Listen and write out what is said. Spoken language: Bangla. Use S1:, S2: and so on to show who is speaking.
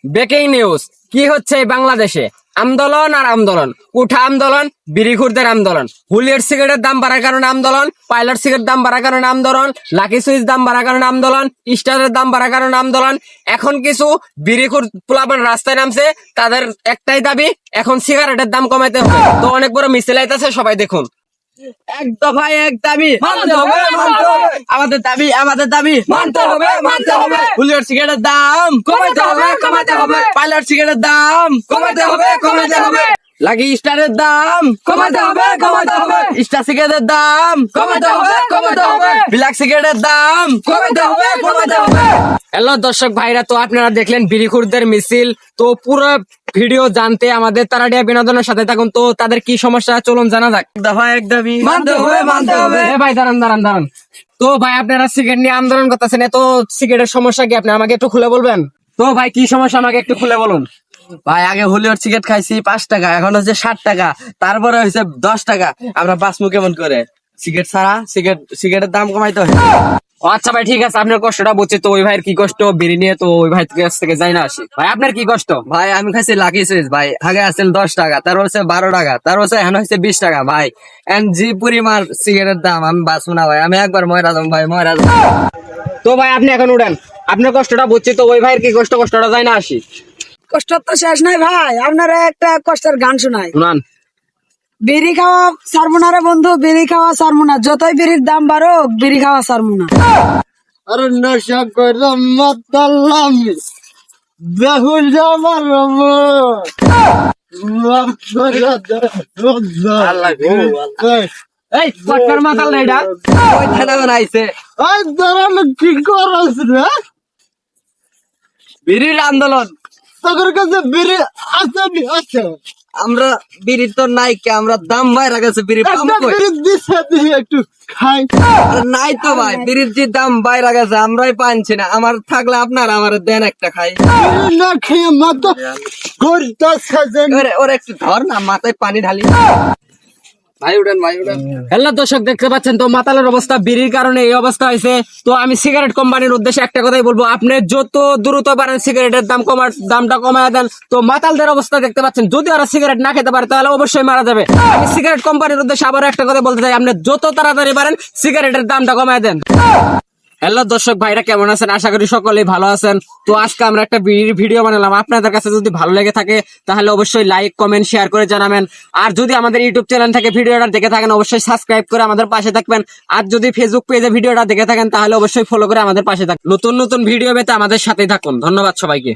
S1: ব্রেকিং নিউজ কি হচ্ছে এই বাংলাদেশে? আন্দোলন আর আন্দোলন, উঠা আন্দোলন, বিড়িখুরদের আন্দোলন, হুলিয়ার সিগারেটের দাম বাড়ার কারণে আন্দোলন, পাইলট সিগারেট দাম বাড়ার কারণে আন্দোলন, লাকি সুইচ দাম বাড়ার কারণে আন্দোলন, স্টারের দাম বাড়ার কারণে আন্দোলন। এখন কিছু বিড়িখুর পোলাপান রাস্তায় নামছে, তাদের একটাই দাবি, এখন সিগারেটের দাম কমাইতে হবে। তো অনেক বড় মিছিল আইতাছে, সবাই দেখুন।
S2: এক দফায় এক দাবি
S1: মানতে হবে, মানতে হবে।
S2: আমাদের দাবি
S1: মানতে হবে, মানতে হবে।
S2: হুলিয়ার সিগারেটের দাম
S1: কমাইতে হবে, কমাইতে হবে।
S2: পাইলট সিগারেটের দাম
S1: কমাইতে হবে, কমাইতে হবে।
S2: লাকি স্টারের দাম
S1: কমাইতে হবে, কমাইতে হবে।
S2: স্টার সিগারেটের দাম
S1: কমাইতে হবে, কমাইতে হবে।
S2: ব্ল্যাক সিগারেটের দাম
S1: কমাইতে হবে, কমাইতে হবে। হ্যালো দর্শক ভাইরা, তো আপনারা দেখলেন বিড়িখুরদের মিছিল। তো পুরো ভিডিও জানতে আমাদের তারাডিয়া বিনোদনের সাথে থাকুন। তো তাদের কি সমস্যা চলুন জানা যাক।
S2: এক দফায় এক দাবি
S1: মানতে হবে, মানতে হবে। ভাই দাঁড়ান দাঁড়ান দাঁড়ান। তো ভাই আপনারা সিগারেট নিয়ে আন্দোলন করতেছেন, তো সিগারেটের সমস্যা কি আপনি আমাকে একটু খুলে বলবেন? তো ভাই কি সমস্যা আমাকে একটু খুলে বলুন।
S2: ভাই আগে হুলিয়ার সিগারেট খাইছি 5 টাকা, এখন হচ্ছে 60 টাকা, তারপরে হয়েছে 10 টাকা। আমরা বাঁচমু কেমন করে? সিগারেট ছাড়া সিগারেটের দাম কমাইতে হয়।
S1: ও আচ্ছা ভাই, ঠিক আছে, আপনার কষ্টটা বুঝছি। তো ওই ভাইয়ের কি কষ্ট বিড়ি নিয়ে, তো ওই ভাই কাছ থেকে যাই না আসি। ভাই আপনার কি কষ্ট?
S2: ভাই আমি খাইছি লাকি সুইচ ভাই, আগে আসছিল 10 টাকা, তারপর হচ্ছে 12 টাকা, তারপর হচ্ছে এখন হচ্ছে 20 টাকা ভাই। এন্ড জি পরিমাণ সিগারেটের দাম আমি বাঁচবো না ভাই, আমি একবার ময়রা যাবো ভাই, ময়রা যাবো।
S1: তো ভাই আপনি এখন উঠেন, আপনার কষ্টটা বুঝছি। তো ওই ভাইয়ের কি কষ্টটা যাই না আসি।
S3: কষ্ট তো শেষ নাই ভাই, আপনারা একটা কষ্টের গান শোনাই।
S1: শুনান।
S3: বিড়ি খাওয়া ছাড়বো না রে বন্ধু, বিড়ি খাওয়া ছাড়বো না, যতই বিড়ির দাম বাড়ুক বিড়ি খাওয়া ছাড়বো না।
S2: আরে নেশা করে মাতালাম বেহুল আমার
S1: এই পটকার মাতাল না এটা?
S2: ওই থানা বানাইছে
S4: কি করস রে?
S2: বিড়ির আন্দোলন।
S4: তোর কাছে বিড়ি আছে আছে?
S2: আমরা বিড়ি তো নাই কে, আমরা দাম বাইরে গেছে বিড়ি পাম
S4: একটা
S2: কই?
S4: বিড়ি দিছে দিই একটু খাই।
S2: আরে নাই তো ভাই, বিড়ির যে দাম বাইরে গেছে আমরাই পাচ্ছি না। আমার থাকলে আপনার আমার দেন একটা খাই।
S4: বিড়ি না খেয়ে মাথা করতেছে যে
S2: ওরে একটু ধর না, মাথায় পানি ঢালি। ভাই উঠেন, ভাই উঠেন।
S1: হ্যালো দর্শক, দেখতে পাচ্ছেন তো মাতালের অবস্থা, বিড়ির কারণে এই অবস্থা হয়েছে। তো আমি সিগারেট কোম্পানির উদ্দেশ্যে একটা কথাই বলবো, আপনি যত দ্রুত পারেন সিগারেটের দামটা কমায় দেন। তো মাতালদের অবস্থা দেখতে পাচ্ছেন, যদি ওরা সিগারেট না খেতে পারে তাহলে অবশ্যই মারা যাবে। আমি সিগারেট কোম্পানির উদ্দেশ্যে আবার একটা কথা বলতে চাই, আপনি যত তাড়াতাড়ি পারেন সিগারেটের দামটা কমায় দেন। হ্যালো দর্শক ভাইরা, কেমন আছেন? আশা করি সকলেই ভালো আছেন। তো আজকে আমরা একটা ভিডিও বানালাম, আপনাদের কাছে যদি ভালো লেগে থাকে তাহলে অবশ্যই লাইক কমেন্ট শেয়ার করে জানাবেন। আর যদি আমাদের ইউটিউব চ্যানেল থেকে ভিডিওটা দেখে থাকেন অবশ্যই সাবস্ক্রাইব করে আমাদের পাশে থাকবেন। আর যদি ফেসবুক পেজে ভিডিওটা দেখে থাকেন তাহলে অবশ্যই ফলো করে আমাদের পাশে থাকবেন। নতুন নতুন ভিডিও পেতে আমাদের সাথেই থাকুন। ধন্যবাদ সবাইকে।